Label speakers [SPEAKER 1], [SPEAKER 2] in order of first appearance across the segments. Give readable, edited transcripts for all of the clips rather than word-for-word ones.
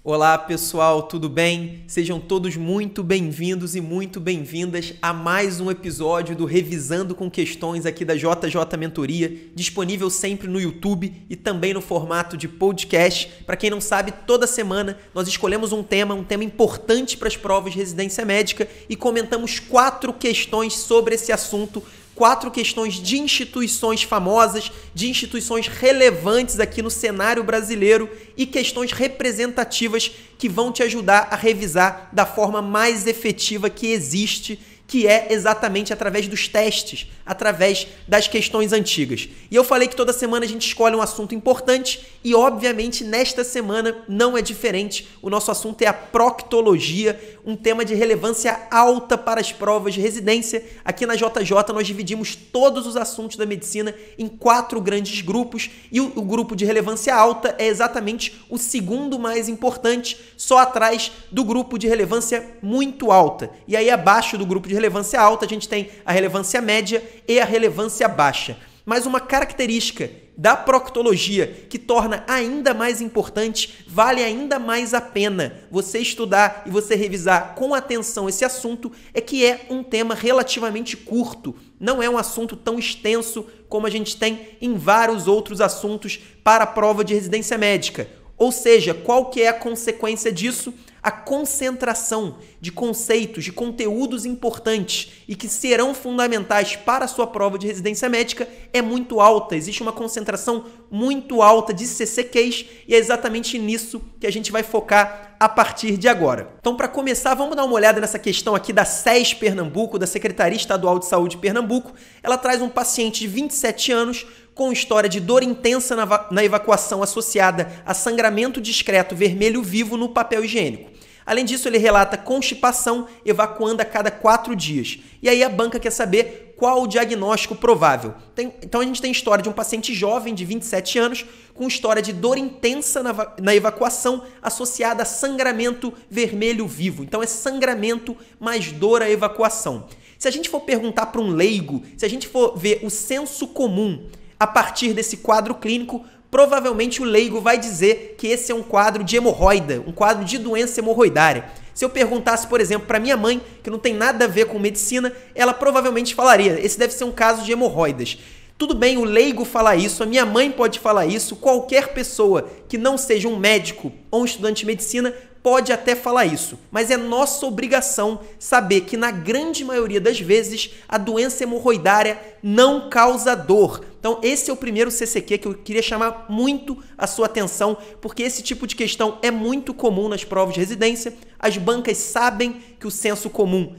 [SPEAKER 1] Olá pessoal, tudo bem? Sejam todos muito bem-vindos e muito bem-vindas a mais um episódio do Revisando com Questões aqui da JJ Mentoria, disponível sempre no YouTube e também no formato de podcast. Para quem não sabe, toda semana nós escolhemos um tema importante para as provas de residência médica e comentamos 4 questões sobre esse assunto. 4 questões de instituições famosas, de instituições relevantes aqui no cenário brasileiro e questões representativas que vão te ajudar a revisar da forma mais efetiva que existe, que é exatamente através dos testes, através das questões antigas. E eu falei que toda semana a gente escolhe um assunto importante e, obviamente, nesta semana não é diferente. O nosso assunto é a proctologia, um tema de relevância alta para as provas de residência. Aqui na JJ nós dividimos todos os assuntos da medicina em 4 grandes grupos e o grupo de relevância alta é exatamente o segundo mais importante, só atrás do grupo de relevância muito alta. E aí abaixo do grupo de relevância alta a gente tem a relevância média e a relevância baixa. Mas uma característica da proctologia que torna ainda mais importante, vale ainda mais a pena você estudar e você revisar com atenção esse assunto, é que é um tema relativamente curto. Não é um assunto tão extenso como a gente tem em vários outros assuntos para a prova de residência médica. Ou seja, qual que é a consequência disso? A concentração de conceitos, de conteúdos importantes e que serão fundamentais para a sua prova de residência médica é muito alta. Existe uma concentração muito alta de CCQs e é exatamente nisso que a gente vai focar a partir de agora. Então, para começar, vamos dar uma olhada nessa questão aqui da SES Pernambuco, da Secretaria Estadual de Saúde de Pernambuco. Ela traz um paciente de 27 anos com história de dor intensa na evacuação associada a sangramento discreto vermelho vivo no papel higiênico. Além disso, ele relata constipação evacuando a cada 4 dias. E aí a banca quer saber qual o diagnóstico provável. Então a gente tem história de um paciente jovem de 27 anos com história de dor intensa na evacuação associada a sangramento vermelho vivo. Então é sangramento mais dor à evacuação. Se a gente for perguntar para um leigo, se a gente for ver o senso comum a partir desse quadro clínico, provavelmente o leigo vai dizer que esse é um quadro de hemorroida, um quadro de doença hemorroidária. Se eu perguntasse, por exemplo, para minha mãe, que não tem nada a ver com medicina, ela provavelmente falaria, esse deve ser um caso de hemorroidas. Tudo bem o leigo falar isso, a minha mãe pode falar isso, qualquer pessoa que não seja um médico ou um estudante de medicina pode até falar isso, mas é nossa obrigação saber que na grande maioria das vezes a doença hemorroidária não causa dor. Então esse é o primeiro CCQ que eu queria chamar muito a sua atenção, porque esse tipo de questão é muito comum nas provas de residência. As bancas sabem que o senso comum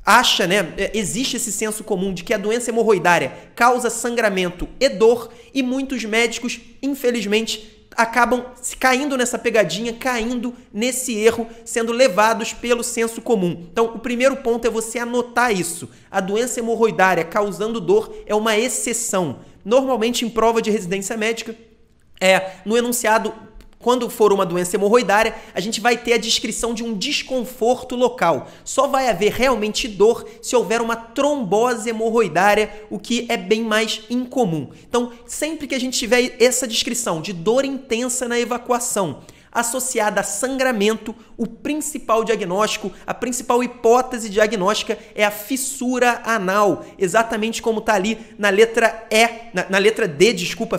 [SPEAKER 1] acha, existe esse senso comum de que a doença hemorroidária causa sangramento e dor e muitos médicos, infelizmente, acabam caindo nessa pegadinha, caindo nesse erro, sendo levados pelo senso comum. Então, o primeiro ponto é você anotar isso. A doença hemorroidária causando dor é uma exceção. Normalmente, em prova de residência médica, no enunciado, quando for uma doença hemorroidária, a gente vai ter a descrição de um desconforto local. Só vai haver realmente dor se houver uma trombose hemorroidária, o que é bem mais incomum. Então, sempre que a gente tiver essa descrição de dor intensa na evacuação, associada a sangramento, o principal diagnóstico, a principal hipótese diagnóstica é a fissura anal, exatamente como está ali na letra D,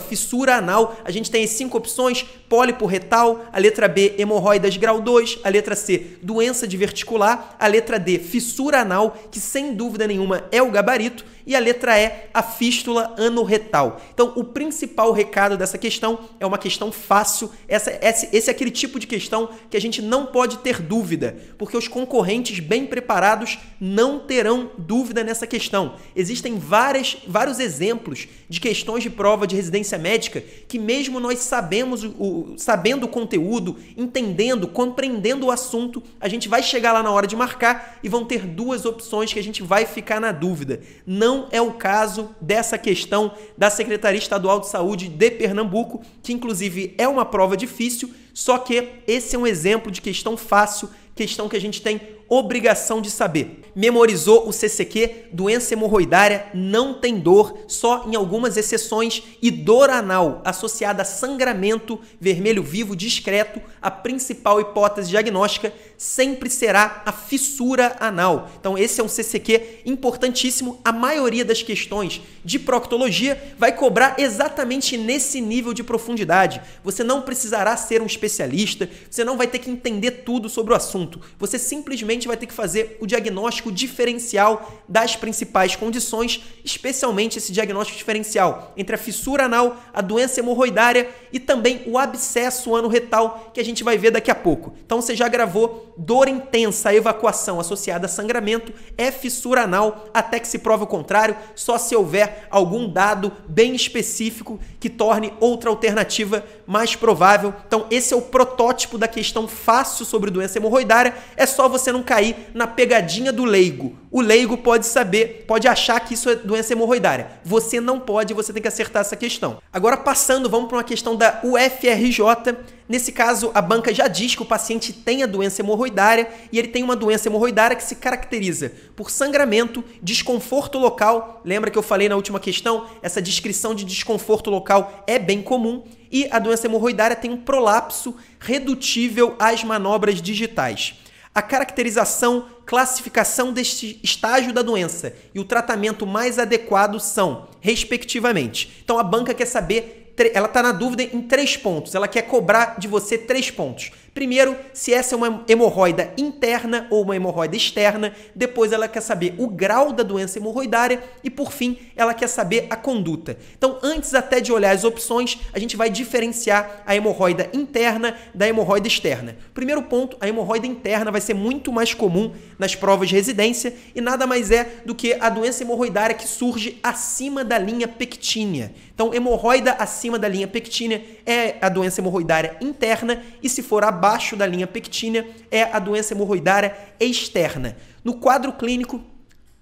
[SPEAKER 1] fissura anal. A gente tem as 5 opções: pólipo retal, a letra B, hemorroidas grau 2, a letra C, doença diverticular, a letra D, fissura anal, que sem dúvida nenhuma é o gabarito, e a letra E, a fístula anorretal. Então, o principal recado dessa questão é uma questão fácil. Esse é aquele tipo de questão que a gente não pode ter dúvida, porque os concorrentes bem preparados não terão dúvida nessa questão. Existem vários exemplos de questões de prova de residência médica que mesmo nós sabendo o conteúdo, entendendo, compreendendo o assunto, a gente vai chegar lá na hora de marcar e vão ter 2 opções que a gente vai ficar na dúvida. Não é o caso dessa questão da Secretaria Estadual de Saúde de Pernambuco, que inclusive é uma prova difícil, só que esse é um exemplo de questão fácil, questão que a gente tem obrigação de saber. Memorizou o CCQ? Doença hemorroidária não tem dor, só em algumas exceções, e dor anal associada a sangramento vermelho vivo discreto, a principal hipótese diagnóstica sempre será a fissura anal. Então esse é um CCQ importantíssimo. A maioria das questões de proctologia vai cobrar exatamente nesse nível de profundidade. Você não precisará ser um especialista, você não vai ter que entender tudo sobre o assunto. Você simplesmente vai ter que fazer o diagnóstico diferencial das principais condições, especialmente esse diagnóstico diferencial entre a fissura anal, a doença hemorroidária e também o abscesso anorretal, que a gente vai ver daqui a pouco. Então você já gravou dor intensa, evacuação associada a sangramento, é fissura anal, até que se prove o contrário, só se houver algum dado bem específico que torne outra alternativa mais provável. Então esse é o protótipo da questão fácil sobre doença hemorroidária, é só você não cair na pegadinha do leigo. O leigo pode saber, pode achar que isso é doença hemorroidária. Você não pode, você tem que acertar essa questão. Agora passando, vamos para uma questão da UFRJ. Nesse caso, a banca já diz que o paciente tem a doença hemorroidária e ele tem uma doença hemorroidária que se caracteriza por sangramento, desconforto local. Lembra que eu falei na última questão? Essa descrição de desconforto local é bem comum. E a doença hemorroidária tem um prolapso redutível às manobras digitais. A caracterização, classificação deste estágio da doença e o tratamento mais adequado são, respectivamente. Então a banca quer saber, ela está na dúvida em 3 pontos, ela quer cobrar de você 3 pontos. Primeiro, se essa é uma hemorroida interna ou uma hemorroida externa. Depois, ela quer saber o grau da doença hemorroidária. E, por fim, ela quer saber a conduta. Então, antes até de olhar as opções, a gente vai diferenciar a hemorroida interna da hemorroida externa. Primeiro ponto, a hemorroida interna vai ser muito mais comum nas provas de residência e nada mais é do que a doença hemorroidária que surge acima da linha pectínea. Então, hemorroida acima da linha pectínea é a doença hemorroidária interna e, se for abaixo da linha pectínea, é a doença hemorroidária externa. No quadro clínico,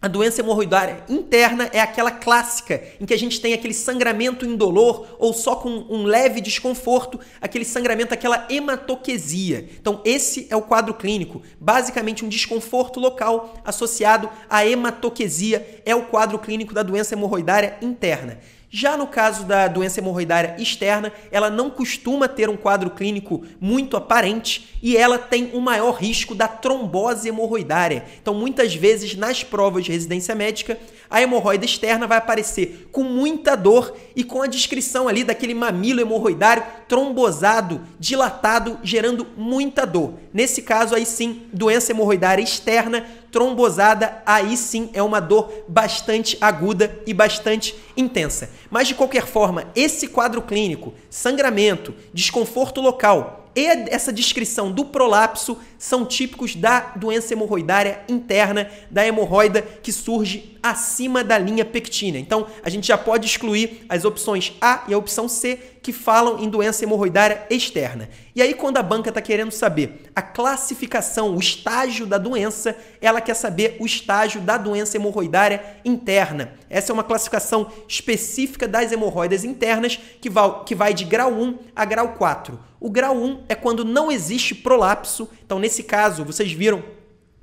[SPEAKER 1] a doença hemorroidária interna é aquela clássica em que a gente tem aquele sangramento indolor ou só com um leve desconforto, aquele sangramento, aquela hematoquesia. Então esse é o quadro clínico, basicamente um desconforto local associado à hematoquesia é o quadro clínico da doença hemorroidária interna. Já no caso da doença hemorroidária externa, ela não costuma ter um quadro clínico muito aparente e ela tem um maior risco da trombose hemorroidária. Então, muitas vezes, nas provas de residência médica, a hemorroida externa vai aparecer com muita dor e com a descrição ali daquele mamilo hemorroidário trombosado, dilatado, gerando muita dor. Nesse caso, aí sim, doença hemorroidária externa, trombosada, aí sim é uma dor bastante aguda e bastante intensa. Mas, de qualquer forma, esse quadro clínico, sangramento, desconforto local e essa descrição do prolapso são típicos da doença hemorroidária interna, da hemorroida que surge acima da linha pectínea. Então, a gente já pode excluir as opções A e a opção C que falam em doença hemorroidária externa. E aí, quando a banca está querendo saber a classificação, o estágio da doença, ela quer saber o estágio da doença hemorroidária interna. Essa é uma classificação específica das hemorroidas internas que vai de grau 1 a grau 4. O grau 1 é quando não existe prolapso. Então, nesse caso, vocês viram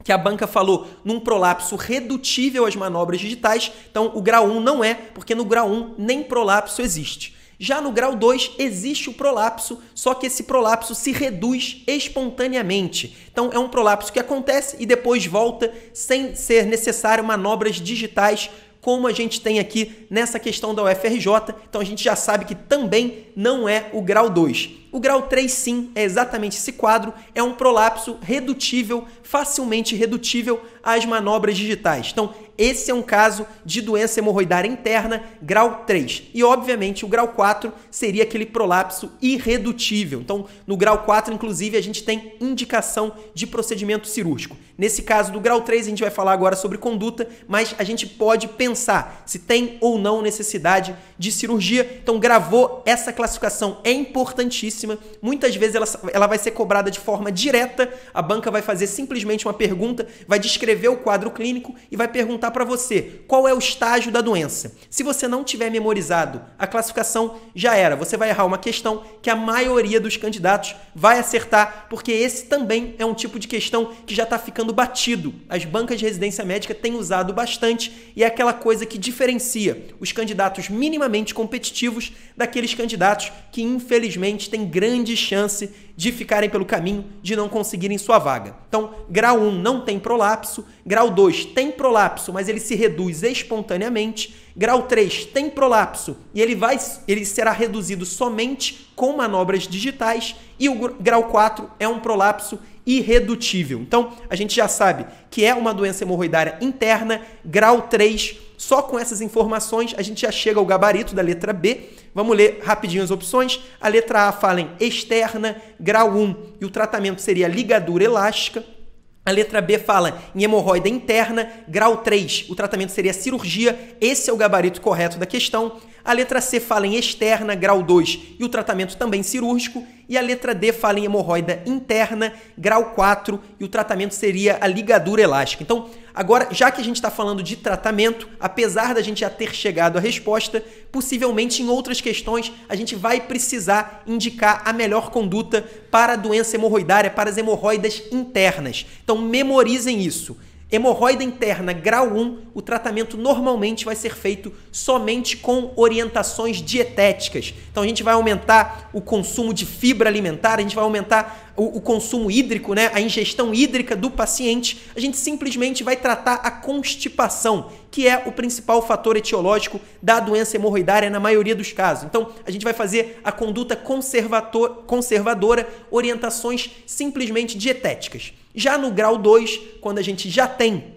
[SPEAKER 1] que a banca falou num prolapso redutível às manobras digitais. Então, o grau 1 não é, porque no grau 1 nem prolapso existe. Já no grau 2 existe o prolapso, só que esse prolapso se reduz espontaneamente. Então é um prolapso que acontece e depois volta sem ser necessário manobras digitais, como a gente tem aqui nessa questão da UFRJ. Então a gente já sabe que também não é o grau 2. O grau 3, sim, é exatamente esse quadro, é um prolapso redutível, facilmente redutível às manobras digitais. Então, esse é um caso de doença hemorroidária interna, grau 3. E, obviamente, o grau 4 seria aquele prolapso irredutível. Então, no grau 4, inclusive, a gente tem indicação de procedimento cirúrgico. Nesse caso do grau 3, a gente vai falar agora sobre conduta, mas a gente pode pensar se tem ou não necessidade de cirurgia. Então, gravou essa classificação, é importantíssimo. altíssima. Muitas vezes ela vai ser cobrada de forma direta, a banca vai fazer simplesmente uma pergunta, vai descrever o quadro clínico e vai perguntar para você qual é o estágio da doença. Se você não tiver memorizado a classificação, já era. Você vai errar uma questão que a maioria dos candidatos vai acertar, porque esse também é um tipo de questão que já está ficando batido. As bancas de residência médica têm usado bastante e é aquela coisa que diferencia os candidatos minimamente competitivos daqueles candidatos que, infelizmente, têm grande chance de ficarem pelo caminho de não conseguirem sua vaga. Então, grau 1 não tem prolapso, grau 2 tem prolapso, mas ele se reduz espontaneamente, grau 3 tem prolapso e ele será reduzido somente com manobras digitais, e o grau 4 é um prolapso irredutível. Então, a gente já sabe que é uma doença hemorroidária interna, grau 3. Só com essas informações a gente já chega ao gabarito da letra B. Vamos ler rapidinho as opções. A letra A fala em externa, grau 1, e o tratamento seria ligadura elástica. A letra B fala em hemorroida interna, grau 3, o tratamento seria cirurgia. Esse é o gabarito correto da questão. A letra C fala em externa, grau 2, e o tratamento também cirúrgico. E a letra D fala em hemorroida interna, grau 4, e o tratamento seria a ligadura elástica. Então, agora, já que a gente está falando de tratamento, apesar da gente já ter chegado à resposta, possivelmente em outras questões a gente vai precisar indicar a melhor conduta para a doença hemorroidária, para as hemorroidas internas. Então, memorizem isso. Hemorroida interna grau 1, o tratamento normalmente vai ser feito somente com orientações dietéticas. Então a gente vai aumentar o consumo de fibra alimentar, a gente vai aumentar o consumo hídrico, né? A ingestão hídrica do paciente. A gente simplesmente vai tratar a constipação, que é o principal fator etiológico da doença hemorroidária na maioria dos casos. Então a gente vai fazer a conduta conservadora, orientações simplesmente dietéticas. Já no grau 2, quando a gente já tem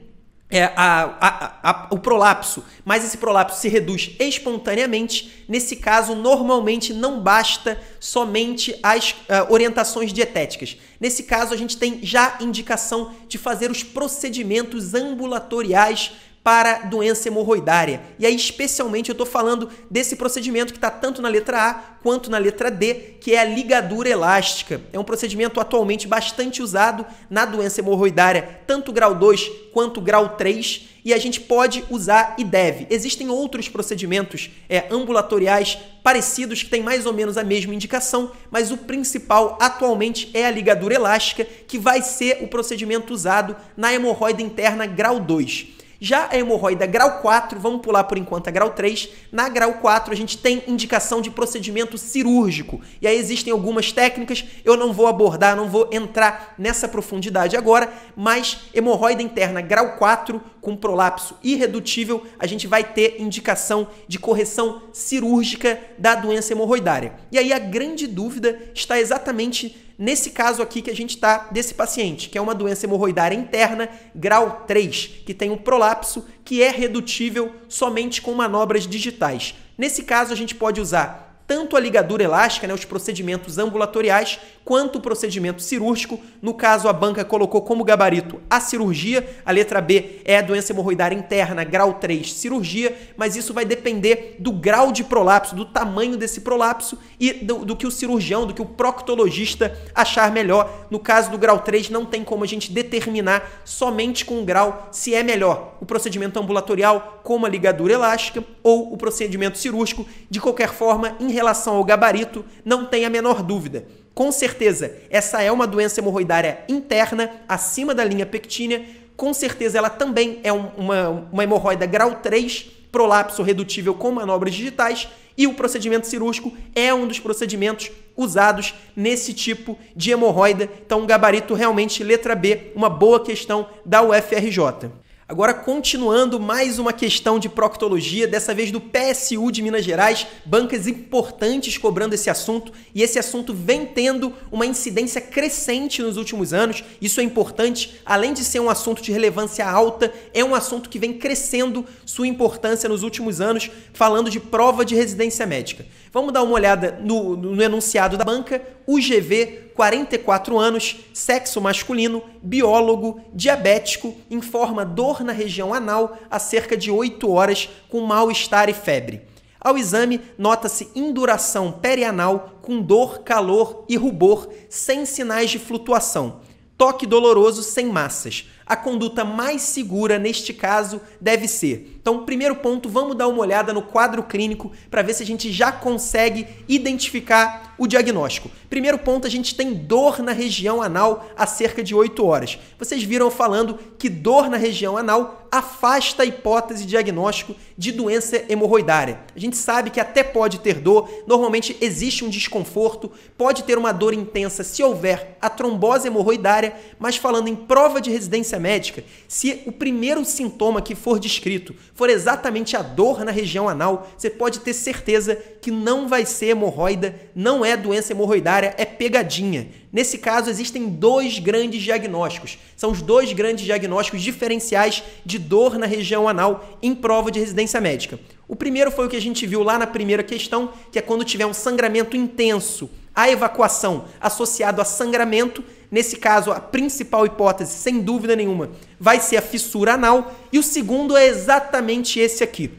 [SPEAKER 1] o prolapso, mas esse prolapso se reduz espontaneamente, nesse caso, normalmente não basta somente as orientações dietéticas. Nesse caso, a gente tem já indicação de fazer os procedimentos ambulatoriais para doença hemorroidária. E aí, especialmente, eu estou falando desse procedimento que está tanto na letra A quanto na letra D, que é a ligadura elástica. É um procedimento atualmente bastante usado na doença hemorroidária, tanto grau 2 quanto grau 3, e a gente pode usar e deve. Existem outros procedimentos ambulatoriais parecidos que têm mais ou menos a mesma indicação, mas o principal atualmente é a ligadura elástica, que vai ser o procedimento usado na hemorroida interna grau 2. Já a hemorroida grau 4, vamos pular por enquanto a grau 3, na grau 4 a gente tem indicação de procedimento cirúrgico. E aí existem algumas técnicas, eu não vou abordar, não vou entrar nessa profundidade agora, mas hemorroida interna grau 4, com prolapso irredutível, a gente vai ter indicação de correção cirúrgica da doença hemorroidária. E aí a grande dúvida está exatamente nesse caso aqui que a gente está desse paciente, que é uma doença hemorroidária interna, grau 3, que tem um prolapso que é redutível somente com manobras digitais. Nesse caso, a gente pode usar tanto a ligadura elástica, né, os procedimentos ambulatoriais, quanto o procedimento cirúrgico. No caso, a banca colocou como gabarito a cirurgia, a letra B é a doença hemorroidária interna, grau 3, cirurgia, mas isso vai depender do grau de prolapso, do tamanho desse prolapso e do que o cirurgião, do que o proctologista achar melhor. No caso do grau 3, não tem como a gente determinar somente com o grau se é melhor o procedimento ambulatorial, como a ligadura elástica, ou o procedimento cirúrgico. De qualquer forma, em relação ao gabarito, não tem a menor dúvida. Com certeza, essa é uma doença hemorroidária interna, acima da linha pectínea. Com certeza, ela também é uma hemorroida grau 3, prolapso redutível com manobras digitais, e o procedimento cirúrgico é um dos procedimentos usados nesse tipo de hemorroida. Então, gabarito realmente letra B, uma boa questão da UFRJ. Agora, continuando, mais uma questão de proctologia, dessa vez do PSU de Minas Gerais, bancas importantes cobrando esse assunto, e esse assunto vem tendo uma incidência crescente nos últimos anos. Isso é importante, além de ser um assunto de relevância alta, é um assunto que vem crescendo sua importância nos últimos anos, falando de prova de residência médica. Vamos dar uma olhada no enunciado da banca. UGV, 44 anos, sexo masculino, biólogo, diabético, informa dor na região anal há cerca de 8 horas com mal-estar e febre. Ao exame, nota-se induração perianal com dor, calor e rubor, sem sinais de flutuação. Toque doloroso sem massas. A conduta mais segura neste caso deve ser. Então, primeiro ponto, vamos dar uma olhada no quadro clínico para ver se a gente já consegue identificar o diagnóstico. Primeiro ponto, a gente tem dor na região anal há cerca de 8 horas. Vocês viram eu falando que dor na região anal afasta a hipótese de diagnóstico de doença hemorroidária. A gente sabe que até pode ter dor, normalmente existe um desconforto, pode ter uma dor intensa se houver a trombose hemorroidária, mas falando em prova de residência médica, se o primeiro sintoma que for descrito for exatamente a dor na região anal, você pode ter certeza que não vai ser hemorroida, não é doença hemorroidária, é pegadinha. Nesse caso, existem dois grandes diagnósticos. São os dois grandes diagnósticos diferenciais de dor na região anal em prova de residência médica. O primeiro foi o que a gente viu lá na primeira questão, que é quando tiver um sangramento intenso, a evacuação associado a sangramento. Nesse caso, a principal hipótese, sem dúvida nenhuma, vai ser a fissura anal. E o segundo é exatamente esse aqui.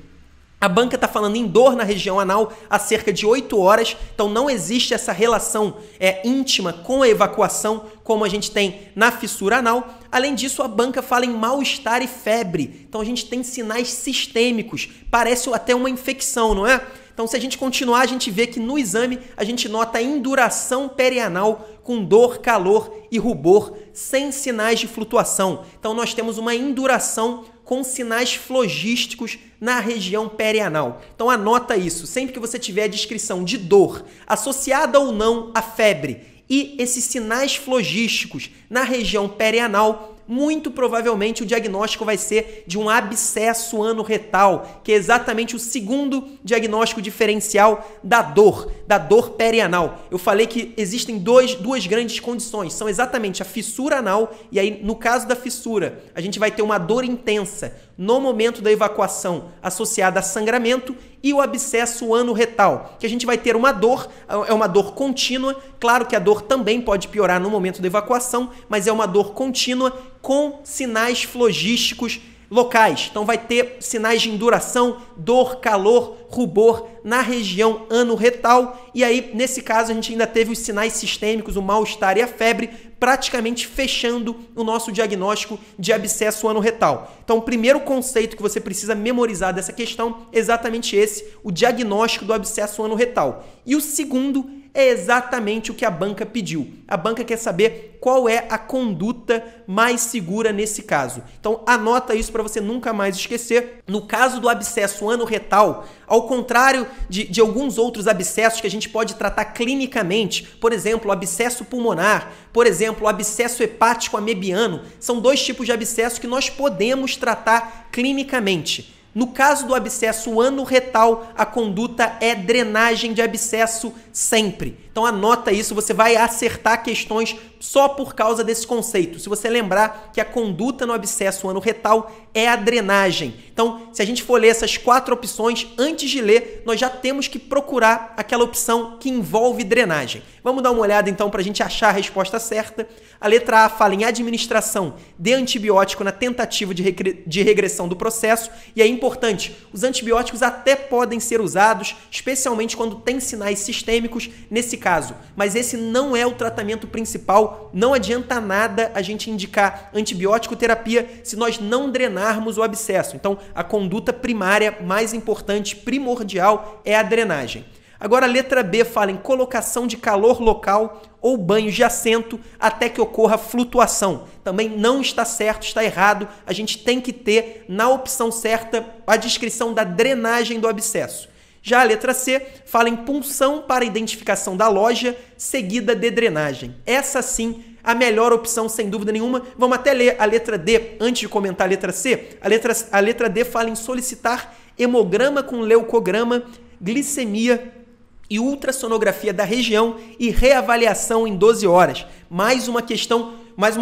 [SPEAKER 1] A banca está falando em dor na região anal há cerca de 8 horas, então não existe essa relação íntima com a evacuação, como a gente tem na fissura anal. Além disso, a banca fala em mal-estar e febre, então a gente tem sinais sistêmicos, parece até uma infecção, não é? Então, se a gente continuar, a gente vê que no exame a gente nota a induração perianal com dor, calor e rubor, sem sinais de flutuação. Então, nós temos uma induração com sinais flogísticos na região perianal. Então, anota isso. Sempre que você tiver a descrição de dor associada ou não à febre e esses sinais flogísticos na região perianal, muito provavelmente o diagnóstico vai ser de um abscesso anorretal, que é exatamente o segundo diagnóstico diferencial da dor perianal. Eu falei que existem duas grandes condições, são exatamente a fissura anal, e aí no caso da fissura, a gente vai ter uma dor intensa no momento da evacuação associada a sangramento, e o abscesso anorretal, que a gente vai ter uma dor, é uma dor contínua, claro que a dor também pode piorar no momento da evacuação, mas é uma dor contínua com sinais flogísticos locais. Então vai ter sinais de induração, dor, calor, rubor na região anorretal, e aí nesse caso a gente ainda teve os sinais sistêmicos, o mal-estar e a febre, praticamente fechando o nosso diagnóstico de abscesso anorretal. Então, o primeiro conceito que você precisa memorizar dessa questão é exatamente esse, o diagnóstico do abscesso anorretal. E o segundo é exatamente o que a banca pediu. A banca quer saber qual é a conduta mais segura nesse caso. Então, anota isso para você nunca mais esquecer. No caso do abscesso anorretal, ao contrário de alguns outros abscessos que a gente pode tratar clinicamente, por exemplo, o abscesso pulmonar, por exemplo, o abscesso hepático amebiano, são dois tipos de abscessos que nós podemos tratar clinicamente. No caso do abscesso anorretal, a conduta é drenagem de abscesso sempre. Então anota isso, você vai acertar questões só por causa desse conceito. Se você lembrar que a conduta no abscesso anorretal é a drenagem. Então, se a gente for ler essas 4 opções, antes de ler, nós já temos que procurar aquela opção que envolve drenagem. Vamos dar uma olhada então para a gente achar a resposta certa. A letra A fala em administração de antibiótico na tentativa de regressão do processo. E é importante, os antibióticos até podem ser usados, especialmente quando tem sinais sistêmicos nesse caso. Mas esse não é o tratamento principal. Não adianta nada a gente indicar antibiótico terapia se nós não drenarmos o abscesso. Então, a conduta primária mais importante, primordial, é a drenagem. Agora a letra B fala em colocação de calor local ou banho de assento até que ocorra flutuação. Também não está certo, está errado. A gente tem que ter na opção certa a descrição da drenagem do abscesso. Já a letra C fala em punção para identificação da loja seguida de drenagem. Essa sim a melhor opção, sem dúvida nenhuma. Vamos até ler a letra D antes de comentar a letra C. A letra D fala em solicitar hemograma com leucograma, glicemia e ultrassonografia da região e reavaliação em 12 horas. Mais uma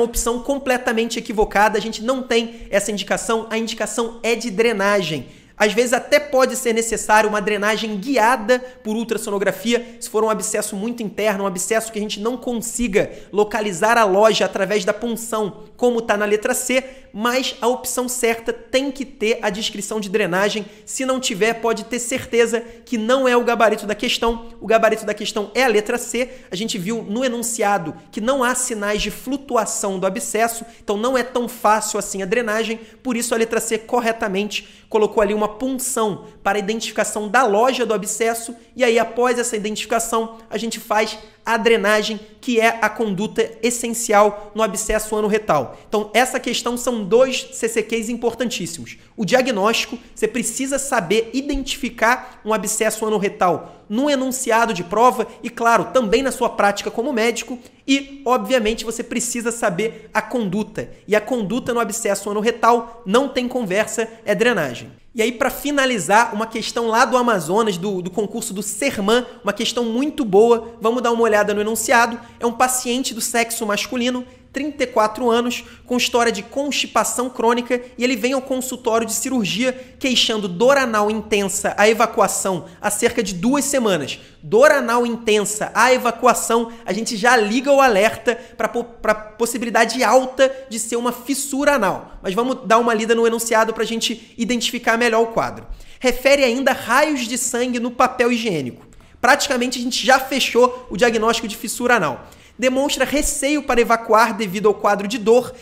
[SPEAKER 1] opção completamente equivocada. A gente não tem essa indicação. A indicação é de drenagem. Às vezes até pode ser necessário uma drenagem guiada por ultrassonografia, se for um abscesso muito interno, um abscesso que a gente não consiga localizar a loja através da punção, como está na letra C, mas a opção certa tem que ter a descrição de drenagem. Se não tiver, pode ter certeza que não é o gabarito da questão. O gabarito da questão é a letra C. A gente viu no enunciado que não há sinais de flutuação do abscesso, então não é tão fácil assim a drenagem, por isso a letra C corretamente colocou ali uma punção para a identificação da loja do abscesso, e aí após essa identificação a gente faz a drenagem, que é a conduta essencial no abscesso anorretal. Então essa questão são 2 CCQs importantíssimos. O diagnóstico, você precisa saber identificar um abscesso anorretal no enunciado de prova e, claro, também na sua prática como médico. E, obviamente, você precisa saber a conduta. E a conduta no abscesso anorretal não tem conversa, é drenagem. E aí, para finalizar, uma questão lá do Amazonas, do concurso do Serman, uma questão muito boa, vamos dar uma olhada no enunciado. É um paciente do sexo masculino, 34 anos, com história de constipação crônica, e ele vem ao consultório de cirurgia queixando dor anal intensa à evacuação há cerca de 2 semanas. Dor anal intensa à evacuação, a gente já liga o alerta para a possibilidade alta de ser uma fissura anal. Mas vamos dar uma lida no enunciado para a gente identificar melhor o quadro. Refere ainda raios de sangue no papel higiênico. Praticamente a gente já fechou o diagnóstico de fissura anal. Demonstra receio para evacuar devido ao quadro de dor,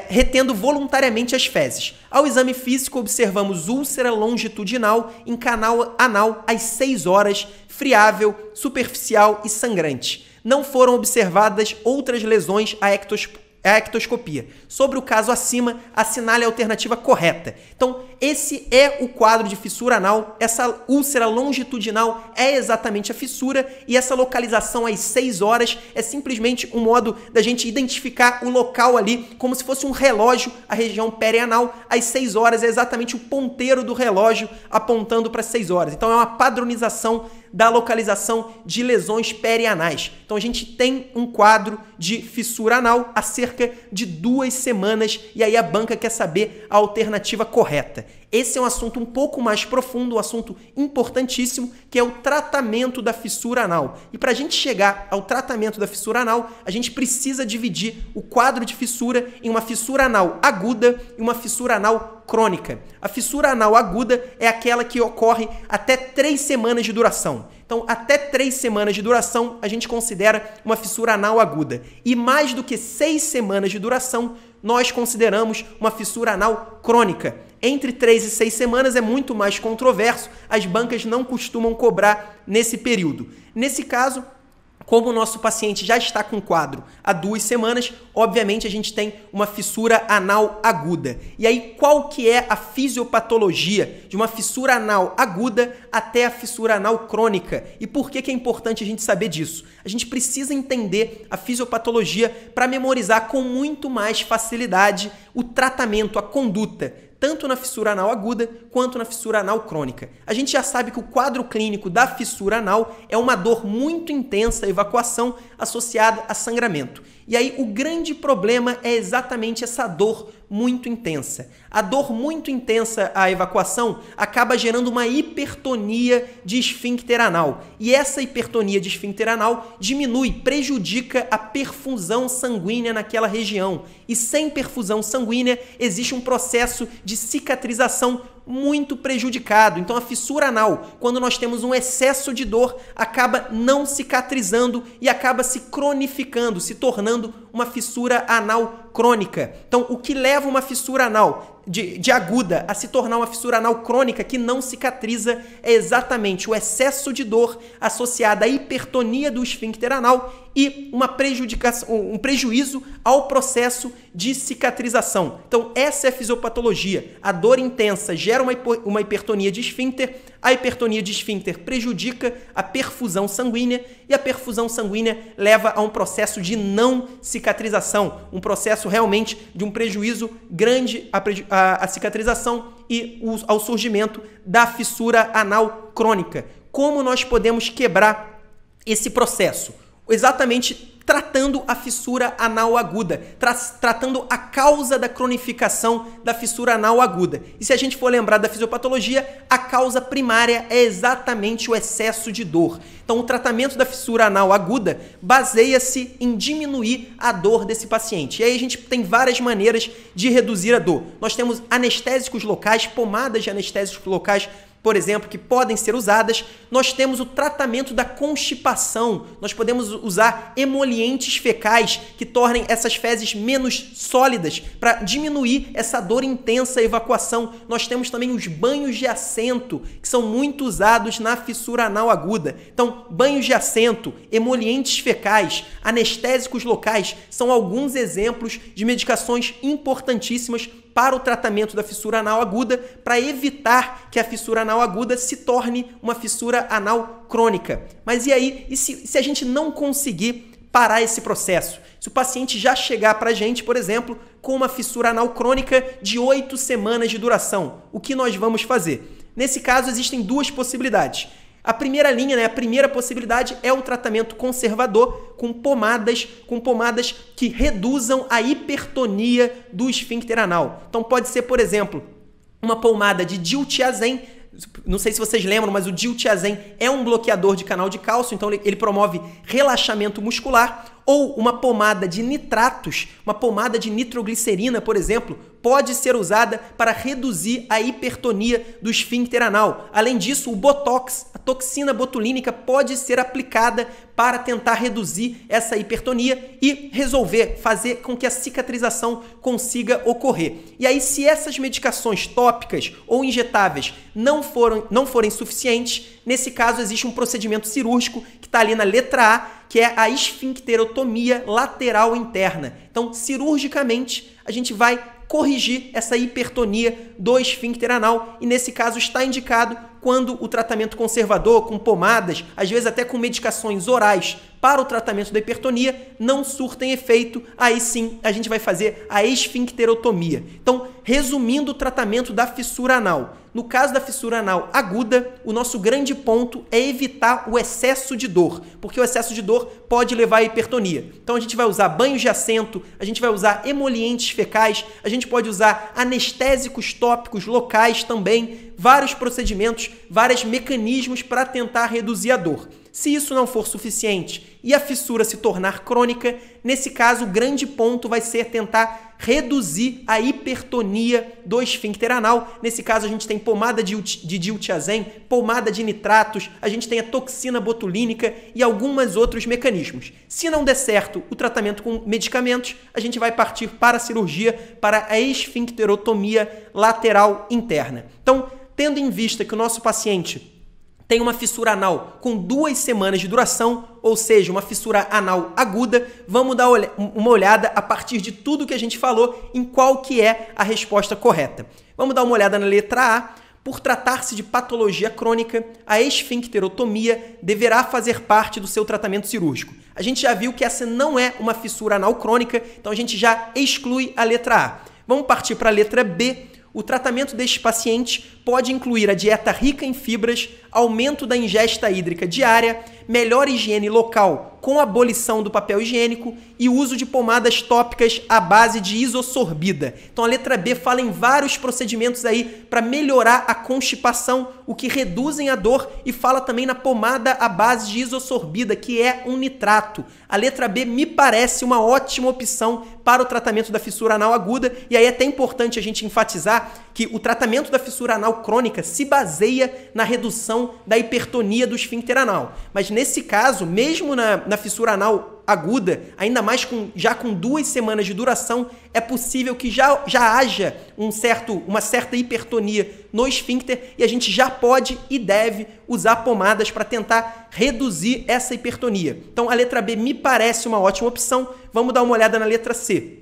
[SPEAKER 1] retendo voluntariamente as fezes. Ao exame físico, observamos úlcera longitudinal em canal anal às 6 horas, friável, superficial e sangrante. Não foram observadas outras lesões à ectoscopia. Sobre o caso acima, assinale a alternativa correta. Então, esse é o quadro de fissura anal. Essa úlcera longitudinal é exatamente a fissura, e essa localização às 6 horas é simplesmente um modo da gente identificar o local ali, como se fosse um relógio, a região perianal. Às 6 horas é exatamente o ponteiro do relógio apontando para 6 horas. Então, é uma padronização da localização de lesões perianais. Então a gente tem um quadro de fissura anal há cerca de 2 semanas, e aí a banca quer saber a alternativa correta. Esse é um assunto um pouco mais profundo, um assunto importantíssimo, que é o tratamento da fissura anal. E para a gente chegar ao tratamento da fissura anal, a gente precisa dividir o quadro de fissura em uma fissura anal aguda e uma fissura anal crônica. A fissura anal aguda é aquela que ocorre até 3 semanas de duração. Então, até 3 semanas de duração, a gente considera uma fissura anal aguda. E mais do que 6 semanas de duração, nós consideramos uma fissura anal crônica. Entre 3 e 6 semanas é muito mais controverso, as bancas não costumam cobrar nesse período. Nesse caso, como o nosso paciente já está com quadro há 2 semanas, obviamente a gente tem uma fissura anal aguda. E aí, qual que é a fisiopatologia de uma fissura anal aguda até a fissura anal crônica? E por que é importante a gente saber disso? A gente precisa entender a fisiopatologia para memorizar com muito mais facilidade o tratamento, a conduta, tanto na fissura anal aguda quanto na fissura anal crônica. A gente já sabe que o quadro clínico da fissura anal é uma dor muito intensa, evacuação associada a sangramento. E aí o grande problema é exatamente essa dor muito intensa. A dor muito intensa à evacuação acaba gerando uma hipertonia de esfíncter anal. E essa hipertonia de esfíncter anal prejudica a perfusão sanguínea naquela região. E sem perfusão sanguínea existe um processo de cicatrização muito prejudicado. Então a fissura anal, quando nós temos um excesso de dor, acaba não cicatrizando e acaba se cronificando, se tornando uma fissura anal crônica. Então o que leva uma fissura anal de aguda a se tornar uma fissura anal crônica que não cicatriza é exatamente o excesso de dor associado à hipertonia do esfíncter anal e um prejuízo ao processo de cicatrização. Então essa é a fisiopatologia. A dor intensa gera uma hipertonia de esfíncter, a hipertonia de esfíncter prejudica a perfusão sanguínea e a perfusão sanguínea leva a um processo de não cicatrização, um processo realmente de um prejuízo grande à cicatrização e ao surgimento da fissura anal crônica. Como nós podemos quebrar esse processo? Exatamente tratando a fissura anal aguda, tratando a causa da cronificação da fissura anal aguda. E se a gente for lembrar da fisiopatologia, a causa primária é exatamente o excesso de dor. Então, o tratamento da fissura anal aguda baseia-se em diminuir a dor desse paciente. E aí a gente tem várias maneiras de reduzir a dor. Nós temos anestésicos locais, pomadas de anestésicos locais, por exemplo, que podem ser usadas. Nós temos o tratamento da constipação. Nós podemos usar emolientes fecais que tornem essas fezes menos sólidas para diminuir essa dor intensa, evacuação. Nós temos também os banhos de assento, que são muito usados na fissura anal aguda. Então, banhos de assento, emolientes fecais, anestésicos locais são alguns exemplos de medicações importantíssimas para o tratamento da fissura anal aguda, para evitar que a fissura anal aguda se torne uma fissura anal crônica. Mas e aí? E se a gente não conseguir parar esse processo? Se o paciente já chegar para a gente, por exemplo, com uma fissura anal crônica de 8 semanas de duração, o que nós vamos fazer? Nesse caso, existem duas possibilidades. A primeira linha, a primeira possibilidade é o tratamento conservador com pomadas que reduzam a hipertonia do esfíncter anal. Então pode ser, por exemplo, uma pomada de diltiazem. Não sei se vocês lembram, mas o diltiazem é um bloqueador de canal de cálcio, então ele promove relaxamento muscular. Ou uma pomada de nitratos, uma pomada de nitroglicerina, por exemplo, pode ser usada para reduzir a hipertonia do esfíncter anal. Além disso, o botox, a toxina botulínica, pode ser aplicada para tentar reduzir essa hipertonia e resolver, fazer com que a cicatrização consiga ocorrer. E aí, se essas medicações tópicas ou injetáveis não forem suficientes, nesse caso existe um procedimento cirúrgico que está ali na letra A, que é a esfincterotomia lateral interna. Então, cirurgicamente, a gente vai corrigir essa hipertonia do esfíncter anal e, nesse caso, está indicado quando o tratamento conservador, com pomadas, às vezes até com medicações orais para o tratamento da hipertonia, não surtem efeito, aí sim a gente vai fazer a esfincterotomia. Então, resumindo o tratamento da fissura anal, no caso da fissura anal aguda, o nosso grande ponto é evitar o excesso de dor, porque o excesso de dor pode levar à hipertonia. Então a gente vai usar banhos de assento, a gente vai usar emolientes fecais, a gente pode usar anestésicos tópicos locais também, vários procedimentos, vários mecanismos para tentar reduzir a dor. Se isso não for suficiente e a fissura se tornar crônica, nesse caso o grande ponto vai ser tentar reduzir a hipertonia do esfíncter anal. Nesse caso a gente tem pomada de diltiazem, pomada de nitratos, a gente tem a toxina botulínica e alguns outros mecanismos. Se não der certo o tratamento com medicamentos, a gente vai partir para a cirurgia, para a esfincterotomia lateral interna. Então, tendo em vista que o nosso paciente tem uma fissura anal com 2 semanas de duração, ou seja, uma fissura anal aguda, vamos dar uma olhada a partir de tudo que a gente falou em qual que é a resposta correta. Vamos dar uma olhada na letra A. Por tratar-se de patologia crônica, a esfincterotomia deverá fazer parte do seu tratamento cirúrgico. A gente já viu que essa não é uma fissura anal crônica, então a gente já exclui a letra A. Vamos partir para a letra B. O tratamento deste paciente pode incluir a dieta rica em fibras, aumento da ingesta hídrica diária, melhor higiene local com abolição do papel higiênico e uso de pomadas tópicas à base de isosorbida. Então a letra B fala em vários procedimentos aí para melhorar a constipação, o que reduzem a dor, e fala também na pomada à base de isosorbida, que é um nitrato. A letra B me parece uma ótima opção para o tratamento da fissura anal aguda, e aí é até importante a gente enfatizar que o tratamento da fissura anal crônica se baseia na redução da hipertonia do esfíncter anal. Mas nesse caso, mesmo na fissura anal aguda, ainda mais já com 2 semanas de duração, é possível que já haja uma certa hipertonia no esfíncter, e a gente já pode e deve usar pomadas para tentar reduzir essa hipertonia. Então a letra B me parece uma ótima opção. Vamos dar uma olhada na letra C.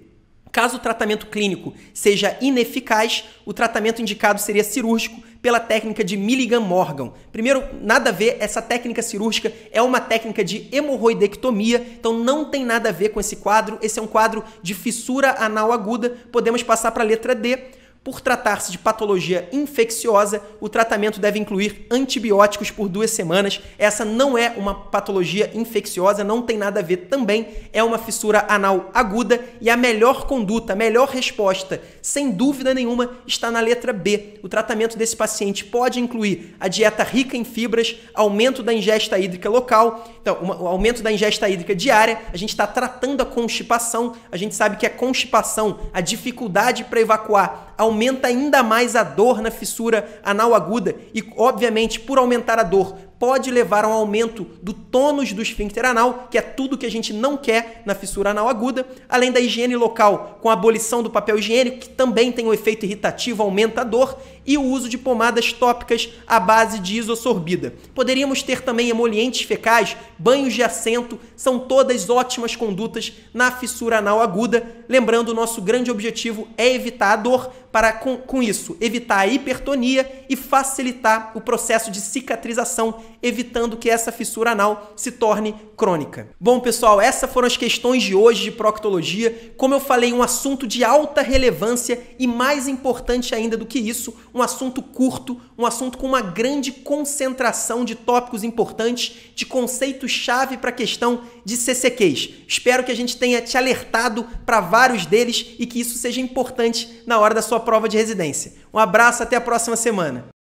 [SPEAKER 1] Caso o tratamento clínico seja ineficaz, o tratamento indicado seria cirúrgico pela técnica de Milligan-Morgan. Primeiro, nada a ver, essa técnica cirúrgica é uma técnica de hemorroidectomia, então não tem nada a ver com esse quadro. Esse é um quadro de fissura anal aguda. Podemos passar para a letra D. Por tratar-se de patologia infecciosa, o tratamento deve incluir antibióticos por 2 semanas. Essa não é uma patologia infecciosa, não tem nada a ver também. É uma fissura anal aguda e a melhor conduta, a melhor resposta, sem dúvida nenhuma, está na letra B. O tratamento desse paciente pode incluir a dieta rica em fibras, aumento da ingesta hídrica local. Então, o aumento da ingesta hídrica diária, a gente está tratando a constipação. A gente sabe que a constipação, a dificuldade para evacuar, aumenta ainda mais a dor na fissura anal aguda e, obviamente, por aumentar a dor, pode levar a um aumento do tônus do esfíncter anal, que é tudo que a gente não quer na fissura anal aguda, além da higiene local, com a abolição do papel higiênico, que também tem um efeito irritativo, aumenta a dor, e o uso de pomadas tópicas à base de isosorbida. Poderíamos ter também emolientes fecais, banhos de assento, são todas ótimas condutas na fissura anal aguda. Lembrando, o nosso grande objetivo é evitar a dor, para com isso evitar a hipertonia e facilitar o processo de cicatrização, evitando que essa fissura anal se torne crônica. Bom, pessoal, essas foram as questões de hoje de proctologia. Como eu falei, um assunto de alta relevância e, mais importante ainda do que isso, um assunto curto, um assunto com uma grande concentração de tópicos importantes, de conceitos-chave para a questão de CCQs. Espero que a gente tenha te alertado para vários deles e que isso seja importante na hora da sua prova de residência. Um abraço, até a próxima semana.